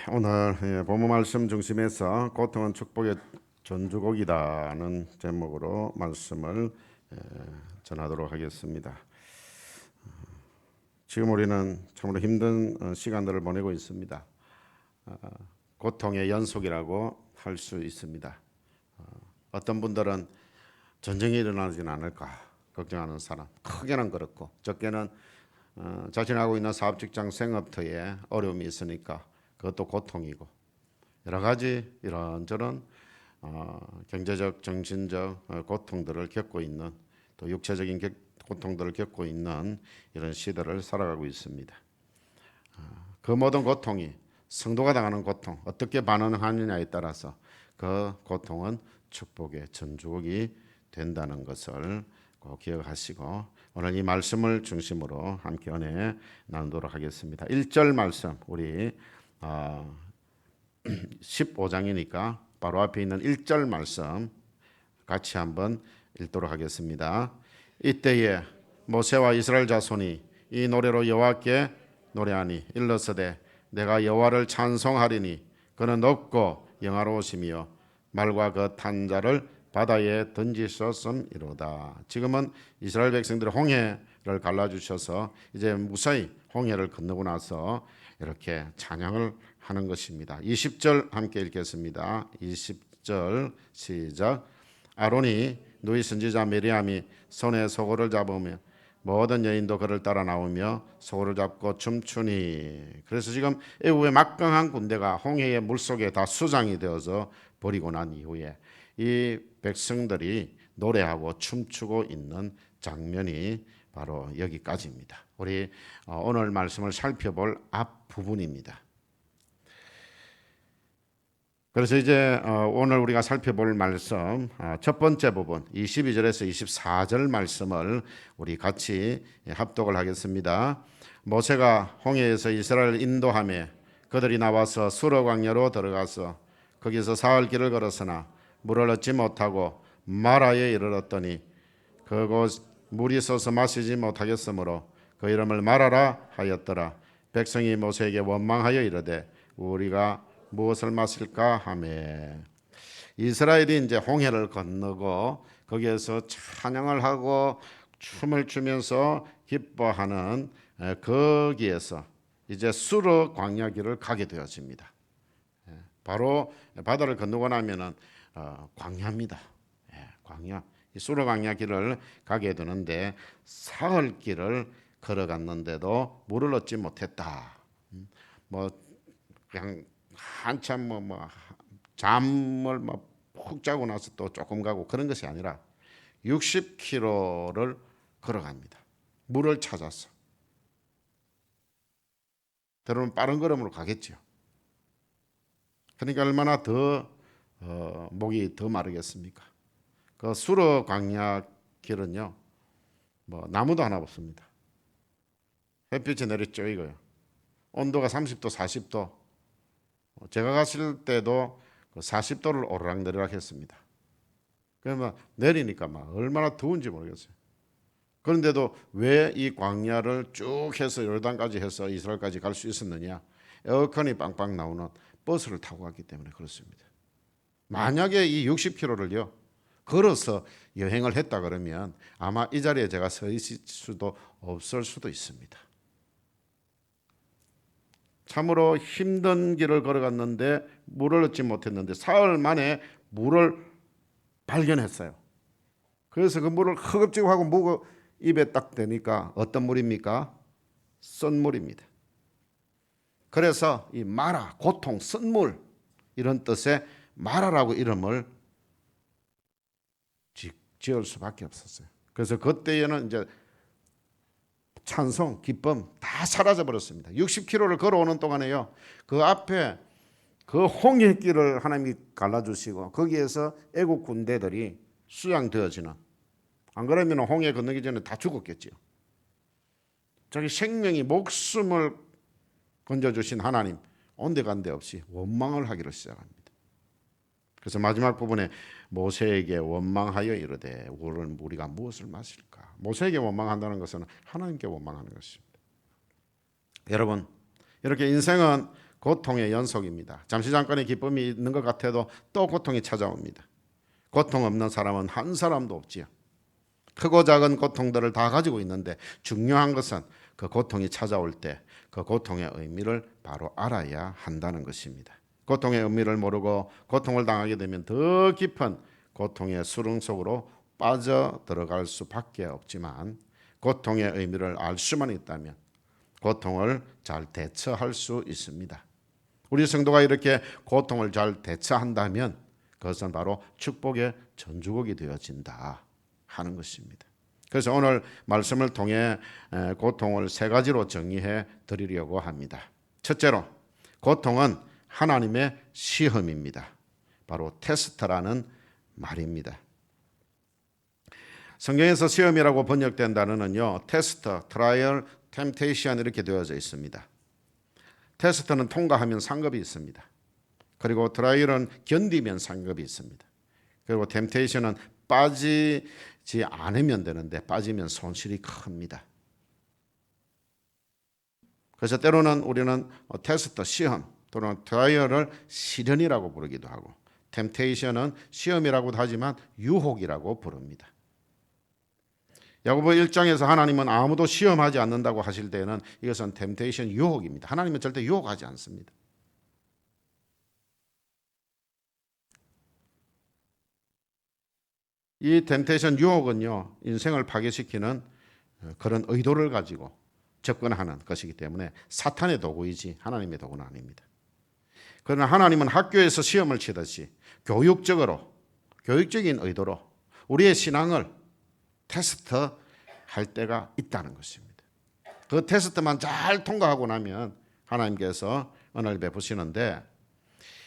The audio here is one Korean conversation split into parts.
오늘 본문 말씀 중심에서 고통은 축복의 전주곡이다는 제목으로 말씀을 전하도록 하겠습니다. 지금 우리는 참으로 힘든 시간들을 보내고 있습니다. 고통의 연속이라고 할 수 있습니다. 어떤 분들은 전쟁이 일어나지는 않을까 걱정하는 사람, 크게는 그렇고 적게는 자신하고 있는 사업 직장 생업터에 어려움이 있으니까 그것도 고통이고, 여러 가지 이런저런 경제적, 정신적 고통들을 겪고 있는, 또 육체적인 고통들을 겪고 있는 이런 시대를 살아가고 있습니다. 그 모든 고통이 성도가 당하는 고통, 어떻게 반응하느냐에 따라서 그 고통은 축복의 전주곡이 된다는 것을 꼭 기억하시고, 오늘 이 말씀을 중심으로 함께 은혜 나누도록 하겠습니다. 1절 말씀, 우리 15장이니까 바로 앞에 있는 1절 말씀 같이 한번 읽도록 하겠습니다. 이때에 모세와 이스라엘 자손이 이 노래로 여호와께 노래하니 일러서되 내가 여호와를 찬송하리니 그는 높고 영화로우시며 말과 그 탄 자를 바다에 던지셨음이로다. 지금은 이스라엘 백성들이 홍해를 갈라주셔서 이제 무사히 홍해를 건너고 나서 이렇게 찬양을 하는 것입니다. 20절 함께 읽겠습니다. 20절 시작. 아론이 누이 선지자 미리암이 손에 소고를 잡으며 모든 여인도 그를 따라 나오며 소고를 잡고 춤추니. 그래서 지금 애국의 막강한 군대가 홍해의 물속에 다 수장이 되어서 버리고 난 이후에 이 백성들이 노래하고 춤추고 있는 장면이 바로 여기까지입니다. 우리 오늘 말씀을 살펴볼 앞부분입니다. 그래서 이제 오늘 우리가 살펴볼 말씀 첫 번째 부분 22절에서 24절 말씀을 우리 같이 합독을 하겠습니다. 모세가 홍해에서 이스라엘을 인도하며 그들이 나와서 수르 광야로 들어가서 거기서 사흘 길을 걸었으나 물을 얻지 못하고 마라에 이르렀더니 그곳 물이 솟아 마시지 못하겠으므로 그 이름을 마라라 하였더라. 백성이 모세에게 원망하여 이르되 우리가 무엇을 마실까 하매. 이스라엘이 이제 홍해를 건너고 거기에서 찬양을 하고 춤을 추면서 기뻐하는 거기에서 이제 수르 광야 길을 가게 되어집니다. 바로 바다를 건너고 나면은 광야입니다. 광야. 이 수르 광야 길을 가게 되는데 사흘 길을 걸어갔는데도 물을 얻지 못했다. 뭐 그냥 한참 잠을 푹 자고 나서 또 조금 가고 그런 것이 아니라 60km를 걸어갑니다. 물을 찾아서. 여러분 빠른 걸음으로 가겠죠. 그러니까 얼마나 더 목이 더 마르겠습니까? 그 수르 광야 길은요, 뭐 나무도 하나 없습니다. 햇빛이 내리쬐고요. 온도가 30도, 40도. 제가 갔을 때도 40도를 오르락내리락 했습니다. 그러면 내리니까 막 얼마나 더운지 모르겠어요. 그런데도 왜 이 광야를 쭉 해서 요르단까지 해서 이스라엘까지 갈 수 있었느냐? 에어컨이 빵빵 나오는 버스를 타고 갔기 때문에 그렇습니다. 만약에 이 60km를요 걸어서 여행을 했다 그러면 아마 이 자리에 제가 서 있을 수도 없을 수도 있습니다. 참으로 힘든 길을 걸어갔는데 물을 얻지 못했는데 사흘 만에 물을 발견했어요. 그래서 그 물을 허겁지겁 하고 먹어 입에 딱 대니까 어떤 물입니까? 쓴물입니다. 그래서 이 마라, 고통, 쓴물 이런 뜻의 마라라고 이름을 지을 수밖에 없었어요. 그래서 그때에는 이제 찬송, 기쁨 다 사라져 버렸습니다. 60km를 걸어오는 동안에요. 그 앞에 그 홍해길을 하나님이 갈라주시고 거기에서 애국 군대들이 수양되어지는, 안 그러면 홍해 건너기 전에 다 죽었겠지요. 자기 생명이 목숨을 건져주신 하나님 온데간데 없이 원망을 하기로 시작합니다. 그래서 마지막 부분에 모세에게 원망하여 이르되 우리가 무엇을 마실까? 모세에게 원망한다는 것은 하나님께 원망하는 것입니다. 여러분, 이렇게 인생은 고통의 연속입니다. 잠시 잠깐의 기쁨이 있는 것 같아도 또 고통이 찾아옵니다. 고통 없는 사람은 한 사람도 없지요. 크고 작은 고통들을 다 가지고 있는데 중요한 것은 그 고통이 찾아올 때 그 고통의 의미를 바로 알아야 한다는 것입니다. 고통의 의미를 모르고 고통을 당하게 되면 더 깊은 고통의 수렁 속으로 빠져 들어갈 수밖에 없지만, 고통의 의미를 알 수만 있다면 고통을 잘 대처할 수 있습니다. 우리 성도가 이렇게 고통을 잘 대처한다면 그것은 바로 축복의 전주곡이 되어진다 하는 것입니다. 그래서 오늘 말씀을 통해 고통을 세 가지로 정의해 드리려고 합니다. 첫째로, 고통은 하나님의 시험입니다. 바로 테스트라는 말입니다. 성경에서 시험이라고 번역된 단어는요, 테스트, 트라이얼, 템테이션 이렇게 되어져 있습니다. 테스트는 통과하면 상급이 있습니다. 그리고 트라이얼은 견디면 상급이 있습니다. 그리고 템테이션은 빠지지 않으면 되는데 빠지면 손실이 큽니다. 그래서 때로는 우리는 테스트, 시험 또는 트라이얼을 시련이라고 부르기도 하고, 템테이션은 시험이라고도 하지만 유혹이라고 부릅니다. 야고보 1장에서 하나님은 아무도 시험하지 않는다고 하실 때에는 이것은 템테이션, 유혹입니다. 하나님은 절대 유혹하지 않습니다. 이 템테이션, 유혹은요, 인생을 파괴시키는 그런 의도를 가지고 접근하는 것이기 때문에 사탄의 도구이지 하나님의 도구는 아닙니다. 그러나 하나님은 학교에서 시험을 치듯이 교육적인 의도로 우리의 신앙을 테스트할 때가 있다는 것입니다. 그 테스트만 잘 통과하고 나면 하나님께서 은혜를 베푸시는데,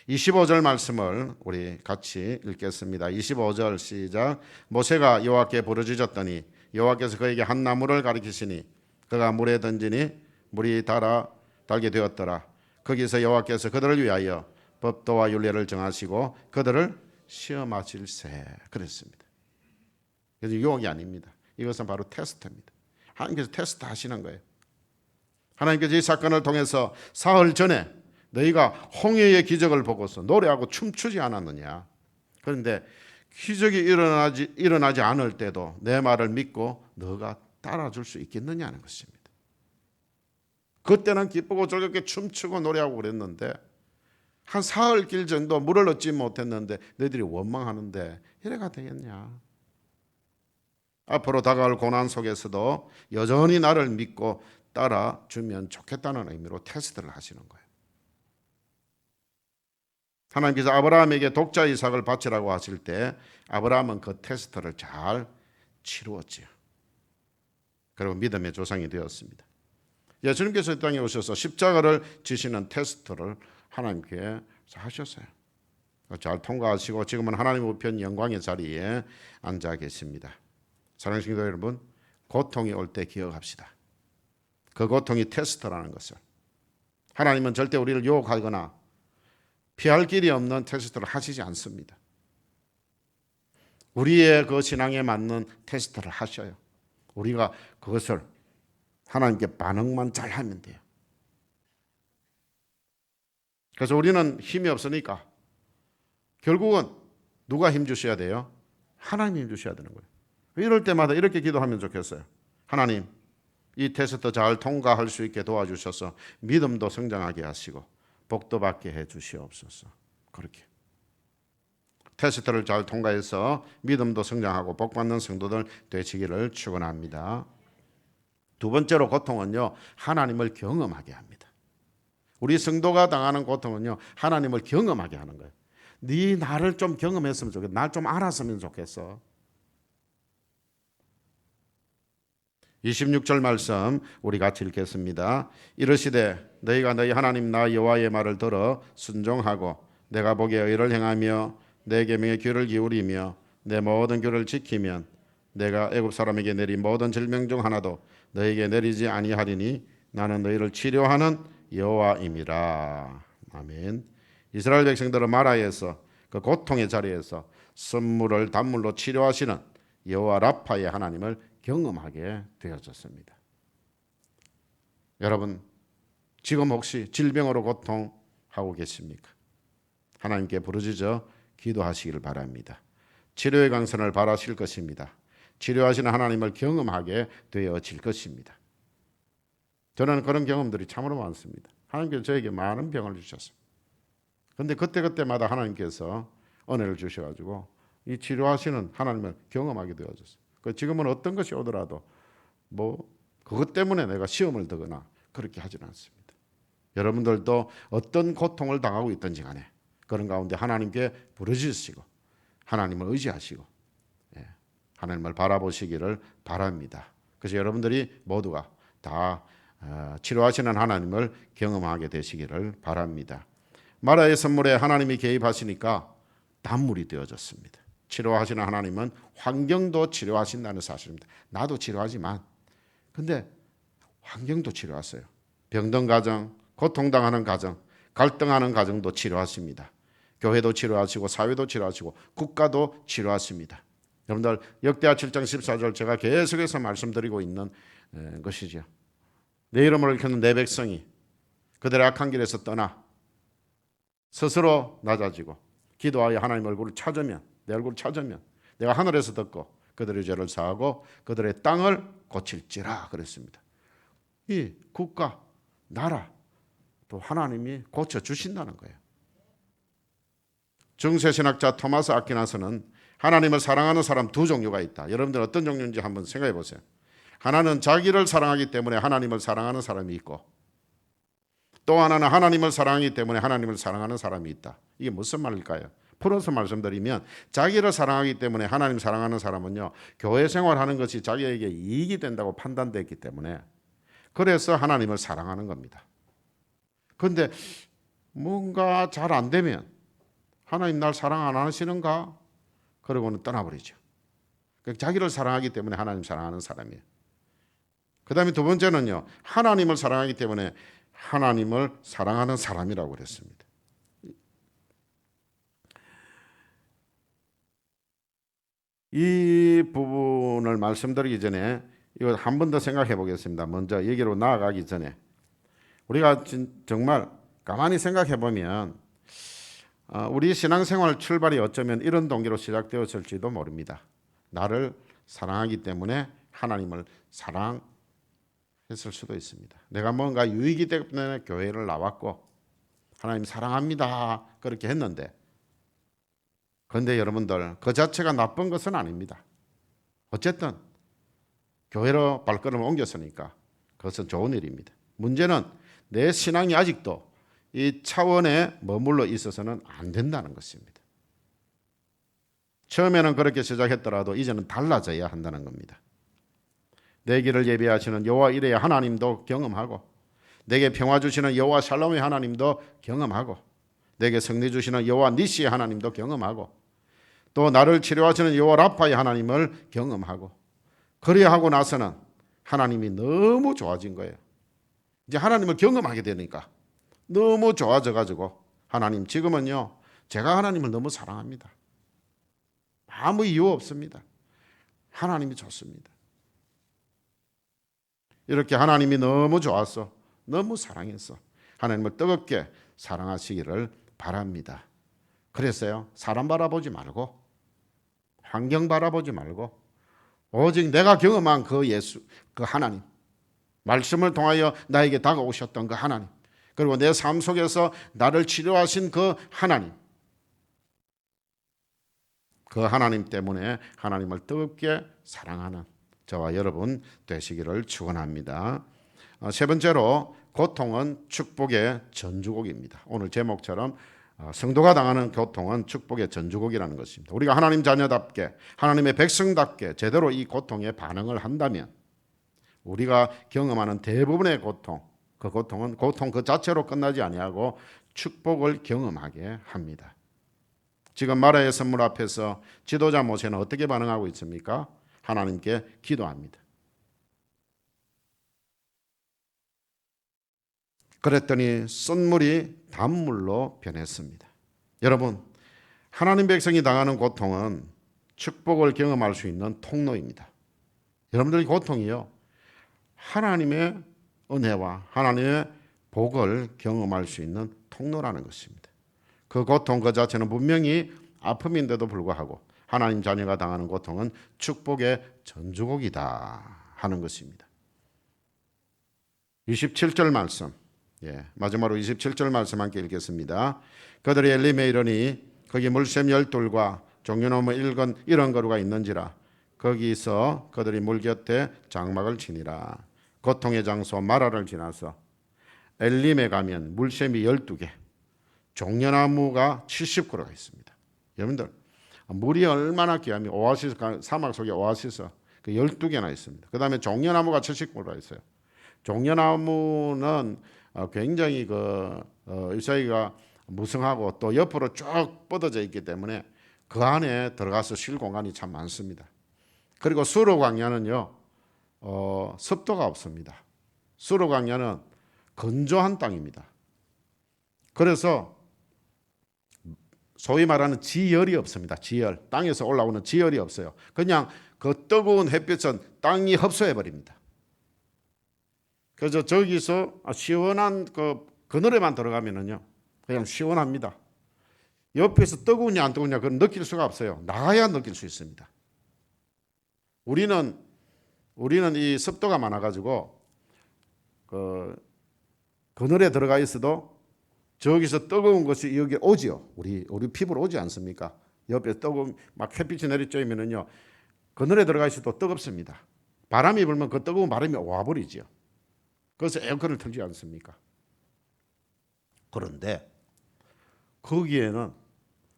25절 말씀을 우리 같이 읽겠습니다. 25절 시작. 모세가 여호와께 부르짖었더니 여호와께서 그에게 한 나무를 가리키시니 그가 물에 던지니 물이 달게 되었더라. 거기서 여호와께서 그들을 위하여 법도와 율례를 정하시고 그들을 시험하실세 그랬습니다. 그래서 유혹이 아닙니다. 이것은 바로 테스트입니다. 하나님께서 테스트 하시는 거예요. 하나님께서 이 사건을 통해서 사흘 전에 너희가 홍해의 기적을 보고서 노래하고 춤추지 않았느냐. 그런데 기적이 일어나지 않을 때도 내 말을 믿고 너가 따라줄 수 있겠느냐는 것입니다. 그때는 기쁘고 즐겁게 춤추고 노래하고 그랬는데 한 사흘 길 정도 물을 얻지 못했는데 너희들이 원망하는데 이래가 되겠냐. 앞으로 다가올 고난 속에서도 여전히 나를 믿고 따라주면 좋겠다는 의미로 테스트를 하시는 거예요. 하나님께서 아브라함에게 독자 이삭을 바치라고 하실 때 아브라함은 그 테스트를 잘 치루었지요. 그리고 믿음의 조상이 되었습니다. 예수님께서 이 땅에 오셔서 십자가를 지시는 테스트를 하나님께 하셨어요. 잘 통과하시고 지금은 하나님 우편 영광의 자리에 앉아 계십니다. 사랑하는 성도 여러분, 고통이 올 때 기억합시다. 그 고통이 테스트라는 것을. 하나님은 절대 우리를 유혹하거나 피할 길이 없는 테스트를 하시지 않습니다. 우리의 그 신앙에 맞는 테스트를 하셔요. 우리가 그것을 하나님께 반응만 잘하면 돼요. 그래서 우리는 힘이 없으니까 결국은 누가 힘 주셔야 돼요? 하나님이 힘 주셔야 되는 거예요. 이럴 때마다 이렇게 기도하면 좋겠어요. 하나님, 이 테스트 잘 통과할 수 있게 도와주셔서 믿음도 성장하게 하시고 복도 받게 해 주시옵소서. 그렇게 테스트를 잘 통과해서 믿음도 성장하고 복받는 성도들 되시기를 축원합니다. 두 번째로 고통은요, 하나님을 경험하게 합니다. 우리 성도가 당하는 고통은요, 하나님을 경험하게 하는 거예요. 네 나를 좀 경험했으면 좋겠어. 날 좀 알았으면 좋겠어. 26절 말씀 우리 같이 읽겠습니다. 이르시되 너희가 너희 하나님 나 여호와의 말을 들어 순종하고 내가 보기에 의를 행하며 내 계명에 귀를 기울이며 내 모든 규를 지키면 내가 애굽 사람에게 내린 모든 질병 중 하나도 너희에게 내리지 아니하리니 나는 너희를 치료하는 여호와임이라. 아멘. 이스라엘 백성들은 마라에서 그 고통의 자리에서 선물을 단물로 치료하시는 여호와 라파의 하나님을 경험하게 되어졌습니다. 여러분, 지금 혹시 질병으로 고통 하고 계십니까? 하나님께 부르짖어 기도하시기를 바랍니다. 치료의 강선을 바라실 것입니다. 치료하시는 하나님을 경험하게 되어질 것입니다. 저는 그런 경험들이 참으로 많습니다. 하나님께서 저에게 많은 병을 주셨어요. 그런데 그때그때마다 하나님께서 은혜를 주셔가지고 이 치료하시는 하나님을 경험하게 되어졌어요. 지금은 어떤 것이 오더라도 그것 때문에 내가 시험을 드거나 그렇게 하지는 않습니다. 여러분들도 어떤 고통을 당하고 있든지 간에 그런 가운데 하나님께 부르짖으시고 하나님을 의지하시고 하나님을 바라보시기를 바랍니다. 그래서 여러분들이 모두가 다 치료하시는 하나님을 경험하게 되시기를 바랍니다. 마라의 선물에 하나님이 개입하시니까 단물이 되어졌습니다. 치료하시는 하나님은 환경도 치료하신다는 사실입니다. 나도 치료하지만 근데 환경도 치료하세요. 병든 가정, 고통당하는 가정, 갈등하는 가정도 치료하십니다. 교회도 치료하시고 사회도 치료하시고 국가도 치료하십니다. 여러분들 역대하 7장 14절 제가 계속해서 말씀드리고 있는 것이죠. 내 이름을 일컫는 내 백성이 그들의 악한 길에서 떠나 스스로 낮아지고 기도하여 하나님 얼굴을 찾으면 내 얼굴을 찾으면 내가 하늘에서 듣고 그들의 죄를 사하고 그들의 땅을 고칠지라 그랬습니다. 이 국가, 나라 또 하나님이 고쳐주신다는 거예요. 중세신학자 토마스 아퀴나스는 하나님을 사랑하는 사람 두 종류가 있다. 여러분들 어떤 종류인지 한번 생각해 보세요. 하나는 자기를 사랑하기 때문에 하나님을 사랑하는 사람이 있고 또 하나는 하나님을 사랑하기 때문에 하나님을 사랑하는 사람이 있다. 이게 무슨 말일까요? 풀어서 말씀드리면 자기를 사랑하기 때문에 하나님 사랑하는 사람은요. 교회 생활하는 것이 자기에게 이익이 된다고 판단됐기 때문에 그래서 하나님을 사랑하는 겁니다. 그런데 뭔가 잘 안 되면 하나님 날 사랑 안 하시는가? 그러고는 떠나버리죠. 자기를 사랑하기 때문에 하나님 사랑하는 사람이에요. 그 다음에 두 번째는요. 하나님을 사랑하기 때문에 하나님을 사랑하는 사람이라고 그랬습니다. 이 부분을 말씀드리기 전에 이거 한 번 더 생각해 보겠습니다. 먼저 여기로 나아가기 전에 우리가 정말 가만히 생각해 보면 우리 신앙생활 출발이 어쩌면 이런 동기로 시작되었을지도 모릅니다. 나를 사랑하기 때문에 하나님을 사랑했을 수도 있습니다. 내가 뭔가 유익이 때문에 교회를 나왔고 하나님 사랑합니다 그렇게 했는데 그런데 여러분들 그 자체가 나쁜 것은 아닙니다. 어쨌든 교회로 발걸음을 옮겼으니까 그것은 좋은 일입니다. 문제는 내 신앙이 아직도 이 차원에 머물러 있어서는 안 된다는 것입니다. 처음에는 그렇게 시작했더라도 이제는 달라져야 한다는 겁니다. 내 길을 예비하시는 여호와 이레의 하나님도 경험하고 내게 평화 주시는 여호와 샬롬의 하나님도 경험하고 내게 승리 주시는 여호와 니시의 하나님도 경험하고 또 나를 치료하시는 여호와 라파의 하나님을 경험하고 그래야 하고 나서는 하나님이 너무 좋아진 거예요. 이제 하나님을 경험하게 되니까 너무 좋아져 가지고 하나님 지금은요 제가 하나님을 너무 사랑합니다. 아무 이유 없습니다. 하나님이 좋습니다. 이렇게 하나님이 너무 좋았어. 너무 사랑했어. 하나님을 뜨겁게 사랑하시기를 바랍니다. 그랬어요. 사람 바라보지 말고 환경 바라보지 말고 오직 내가 경험한 그 예수, 그 하나님 말씀을 통하여 나에게 다가오셨던 그 하나님 그리고 내 삶 속에서 나를 치료하신 그 하나님 그 하나님 때문에 하나님을 뜨겁게 사랑하는 저와 여러분 되시기를 축원합니다. 세 번째로 고통은 축복의 전주곡입니다. 오늘 제목처럼 성도가 당하는 고통은 축복의 전주곡이라는 것입니다. 우리가 하나님 자녀답게 하나님의 백성답게 제대로 이 고통에 반응을 한다면 우리가 경험하는 대부분의 고통 그 고통은 고통 그 자체로 끝나지 아니하고 축복을 경험하게 합니다. 지금 마라의 선물 앞에서 지도자 모세는 어떻게 반응하고 있습니까? 하나님께 기도합니다. 그랬더니 썬물이 단물로 변했습니다. 여러분, 하나님 백성이 당하는 고통은 축복을 경험할 수 있는 통로입니다. 여러분들의 고통이요. 하나님의 은혜와 하나님의 복을 경험할 수 있는 통로라는 것입니다. 그 고통 그 자체는 분명히 아픔인데도 불구하고 하나님 자녀가 당하는 고통은 축복의 전주곡이다 하는 것입니다. 27절 말씀, 마지막으로 27절 말씀 함께 읽겠습니다. 그들이 엘림에 이르니 거기 물샘 12과 종려나무 70 있는지라 거기서 그들이 물 곁에 장막을 치니라. 고통의 장소 마라를 지나서 엘림에 가면 물샘이 12개, 종려나무가 70그루가 있습니다. 여러분들 물이 얼마나 귀하면 오아시스, 사막 속에 오아시스 그 12개나 있습니다. 그 다음에 종려나무가 70그루가 있어요. 종려나무는 굉장히 잎사귀가 무성하고 또 옆으로 쭉 뻗어져 있기 때문에 그 안에 들어가서 쉴 공간이 참 많습니다. 그리고 수로 광야는요, 습도가 없습니다. 수로 광야는 건조한 땅입니다. 그래서 소위 말하는 지열이 없습니다. 지열, 땅에서 올라오는 지열이 없어요. 그냥 그 뜨거운 햇빛은 땅이 흡수해 버립니다. 그래서 저기서 시원한 그 그늘에만 들어가면은요, 그냥 시원합니다. 옆에서 뜨거우냐 안 뜨거우냐 그건 느낄 수가 없어요. 나가야 느낄 수 있습니다. 우리는 이 습도가 많아가지고 그 그늘에 들어가 있어도 저기서 뜨거운 것이 여기 오지요. 우리 피부로 오지 않습니까? 옆에 뜨거운 막 햇빛이 내리쬐면은요, 그늘에 들어가 있어도 뜨겁습니다. 바람이 불면 그 뜨거운 바람이 와버리지요. 그래서 에어컨을 틀지 않습니까? 그런데 거기에는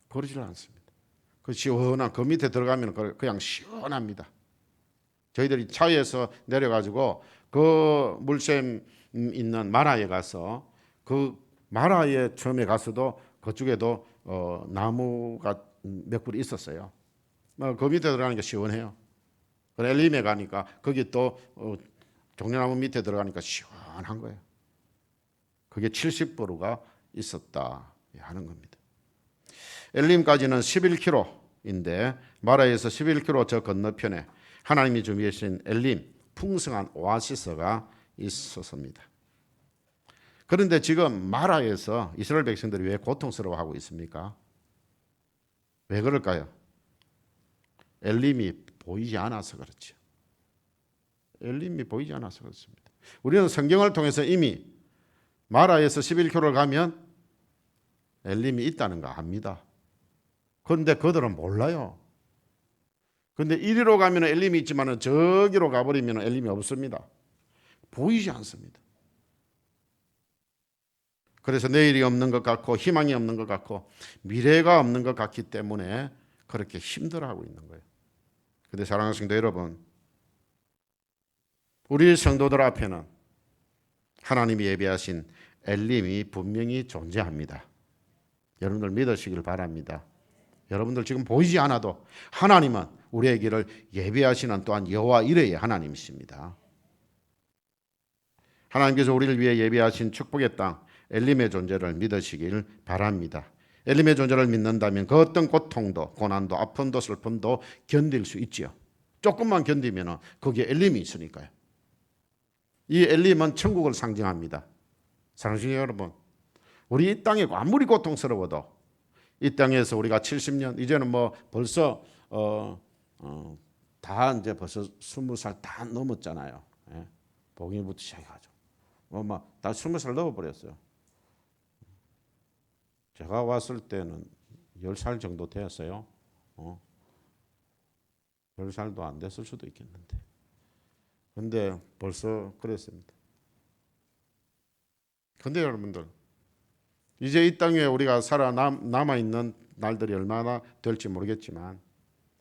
그러지 않습니다. 그 시원한 그 밑에 들어가면 그냥 시원합니다. 저희들이 차에서 내려가지고 그 물샘 있는 마라에 가서 그 마라에 처음에 가서도 그쪽에도 나무가 몇 그루 있었어요. 그 밑에 들어가는 게 시원해요. 엘림에 가니까 거기 또 종려나무 밑에 들어가니까 시원한 거예요. 그게 70그루가 있었다 하는 겁니다. 엘림까지는 11km인데 마라에서 11km 저 건너편에 하나님이 준비하신 엘림 풍성한 오아시스가 있었습니다. 그런데 지금 마라에서 이스라엘 백성들이 왜 고통스러워하고 있습니까? 왜 그럴까요? 엘림이 보이지 않아서 그렇죠. 엘림이 보이지 않아서 그렇습니다. 우리는 성경을 통해서 이미 마라에서 11km를 가면 엘림이 있다는 거 압니다. 그런데 그들은 몰라요. 그런데 이리로 가면 엘림이 있지만 저기로 가버리면 엘림이 없습니다. 보이지 않습니다. 그래서 내일이 없는 것 같고 희망이 없는 것 같고 미래가 없는 것 같기 때문에 그렇게 힘들어하고 있는 거예요. 그런데 사랑하는 성도 여러분, 우리 성도들 앞에는 하나님이 예비하신 엘림이 분명히 존재합니다. 여러분들 믿으시길 바랍니다. 여러분들 지금 보이지 않아도 하나님은 우리의 길을 예비하시는 또한 여호와 이레의 하나님이십니다. 하나님께서 우리를 위해 예비하신 축복의 땅 엘림의 존재를 믿으시길 바랍니다. 엘림의 존재를 믿는다면 그 어떤 고통도 고난도 아픔도 슬픔도 견딜 수 있지요. 조금만 견디면 거기에 엘림이 있으니까요. 이 엘림은 천국을 상징합니다. 사랑하는 여러분, 우리 이 땅에 아무리 고통스러워도 이 땅에서 우리가 70년 이제는 뭐 벌써 다 이제 벌써 20살 다 넘었잖아요. 예? 복음부터 시작해가지고 다 20살 넘어버렸어요. 제가 왔을 때는 10살 정도 되었어요. 10살도 안 됐을 수도 있겠는데. 근데 벌써 그랬습니다. 근데 여러분들, 이제 이 땅에 우리가 남아있는 날들이 얼마나 될지 모르겠지만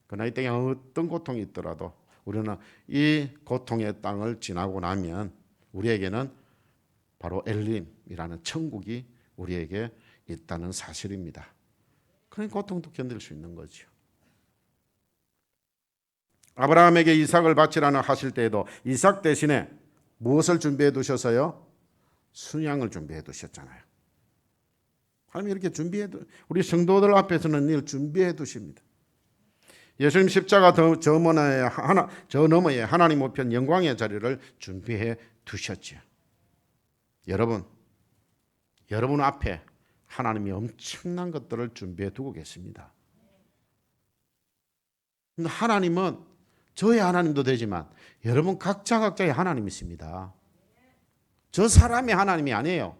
그러나 이 땅에 어떤 고통이 있더라도 우리는 이 고통의 땅을 지나고 나면 우리에게는 바로 엘림이라는 천국이 우리에게 있다는 사실입니다. 그런 고통도 견딜 수 있는 거죠. 아브라함에게 이삭을 바치라는 하실 때에도 이삭 대신에 무엇을 준비해 두셔서요? 순양을 준비해 두셨잖아요. 하나님 이렇게 우리 성도들 앞에서는 늘 준비해 두십니다. 예수님 십자가 저 너머에 하나님 우편 영광의 자리를 준비해 두셨죠. 여러분 앞에 하나님이 엄청난 것들을 준비해 두고 계십니다. 근데 하나님은 저의 하나님도 되지만 여러분 각자의 하나님이십니다. 저 사람의 하나님이 아니에요.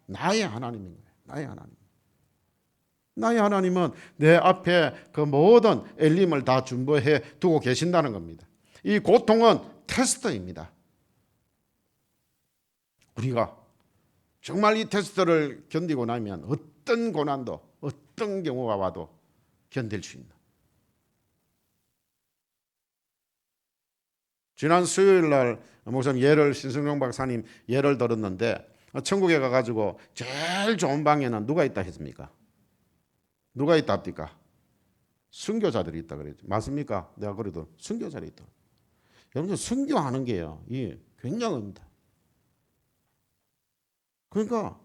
나의 하나님인 거예요. 나의 하나님. 나의 하나님은 내 앞에 그 모든 엘림을 다 준비해 두고 계신다는 겁니다. 이 고통은 테스트입니다. 우리가 정말 이 테스트를 견디고 나면 어떤 고난도 어떤 경우가 와도 견딜 수 있는. 지난 수요일 날 목사님 신승용 박사님 예를 들었는데 천국에 가가지고 제일 좋은 방에는 누가 있다 했습니까? 누가 있다 합니까? 순교자들이 있다 그랬죠. 맞습니까? 내가 그래도 순교자들이 있다. 여러분들 순교하는 게요, 이 굉장합니다. 그러니까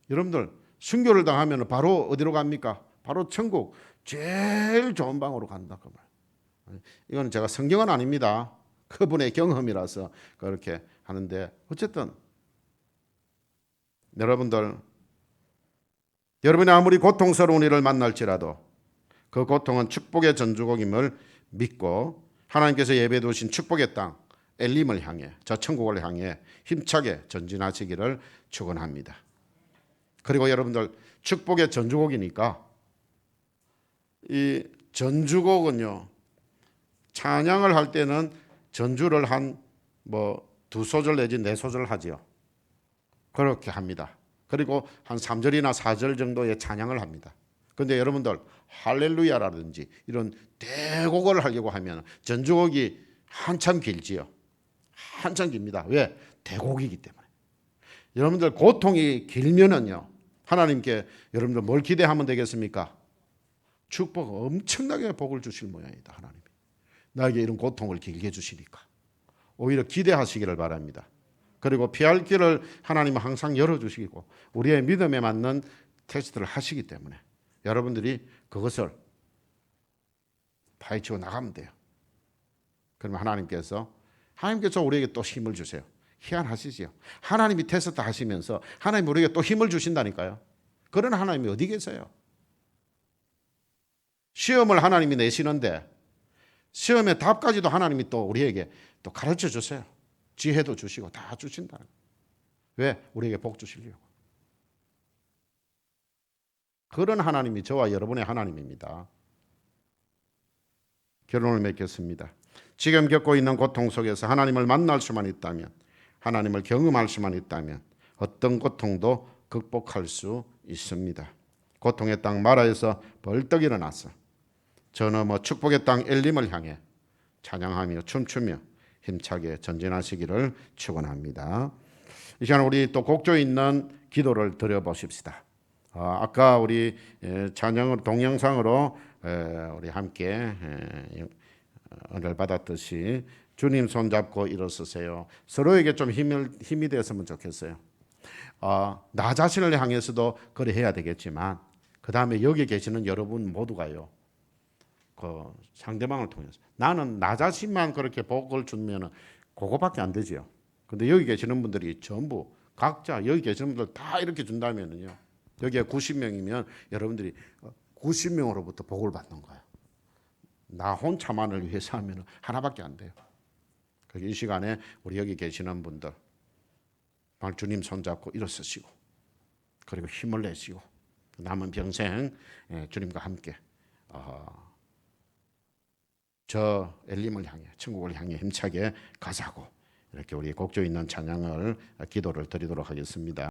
여러분들 순교를 당하면 바로 어디로 갑니까? 바로 천국 제일 좋은 방으로 간다 그 말. 이거는 제가 성경은 아닙니다. 그분의 경험이라서 그렇게 하는데 어쨌든 여러분이 아무리 고통스러운 일을 만날지라도 그 고통은 축복의 전주곡임을 믿고 하나님께서 예배해 두신 축복의 땅 엘림을 향해 저 천국을 향해 힘차게 전진하시기를 축원합니다. 그리고 여러분들 축복의 전주곡이니까 이 전주곡은요 찬양을 할 때는 전주를 한 두 소절 내지 네 소절 하지요. 그렇게 합니다. 그리고 한 3절이나 4절 정도의 찬양을 합니다. 그런데 여러분들 할렐루야라든지 이런 대곡을 하려고 하면 전주곡이 한참 길지요. 한참 깁니다. 왜? 대곡이기 때문에. 여러분들 고통이 길면은요 하나님께 여러분들 뭘 기대하면 되겠습니까? 축복, 엄청나게 복을 주실 모양이다. 하나님이 나에게 이런 고통을 길게 주시니까 오히려 기대하시기를 바랍니다. 그리고 피할 길을 하나님은 항상 열어주시고 우리의 믿음에 맞는 테스트를 하시기 때문에 여러분들이 그것을 파헤치고 나가면 돼요. 그러면 하나님께서 우리에게 또 힘을 주세요. 희한하시지요. 하나님이 테스트 하시면서 하나님 우리에게 또 힘을 주신다니까요. 그런 하나님이 어디 계세요? 시험을 하나님이 내시는데 시험의 답까지도 하나님이 또 우리에게 또 가르쳐 주세요. 지혜도 주시고 다 주신다는 거예요. 왜? 우리에게 복 주시려고. 그런 하나님이 저와 여러분의 하나님입니다. 결론을 맺겠습니다. 지금 겪고 있는 고통 속에서 하나님을 만날 수만 있다면, 하나님을 경험할 수만 있다면 어떤 고통도 극복할 수 있습니다. 고통의 땅 마라에서 벌떡 일어나서 저 너머 축복의 땅 엘림을 향해 찬양하며 춤추며 힘차게 전진하시기를 축원합니다. 이 시간 우리 또 곡조 있는 기도를 드려보십시다. 아까 우리 찬양으로 동영상으로 우리 함께 은혜를 받았듯이 주님 손잡고 일어서세요. 서로에게 좀 힘이 되었으면 좋겠어요. 나 자신을 향해서도 그래 해야 되겠지만 그 다음에 여기 계시는 여러분 모두가요. 그 상대방을 통해서 나는 나 자신만 그렇게 복을 주면 그거밖에 안 되지요. 근데 여기 계시는 분들이 전부 각자 여기 계시는 분들 다 이렇게 준다면은요. 여기에 90명이면 여러분들이 90명으로부터 복을 받는 거예요. 나 혼자만을 위해서 하면 하나밖에 안 돼요. 이 시간에 우리 여기 계시는 분들 주님 손잡고 일어서시고 그리고 힘을 내시고 남은 평생 주님과 함께 저 엘림을 향해 천국을 향해 힘차게 가자고 이렇게 우리 곡조 있는 찬양을 기도를 드리도록 하겠습니다.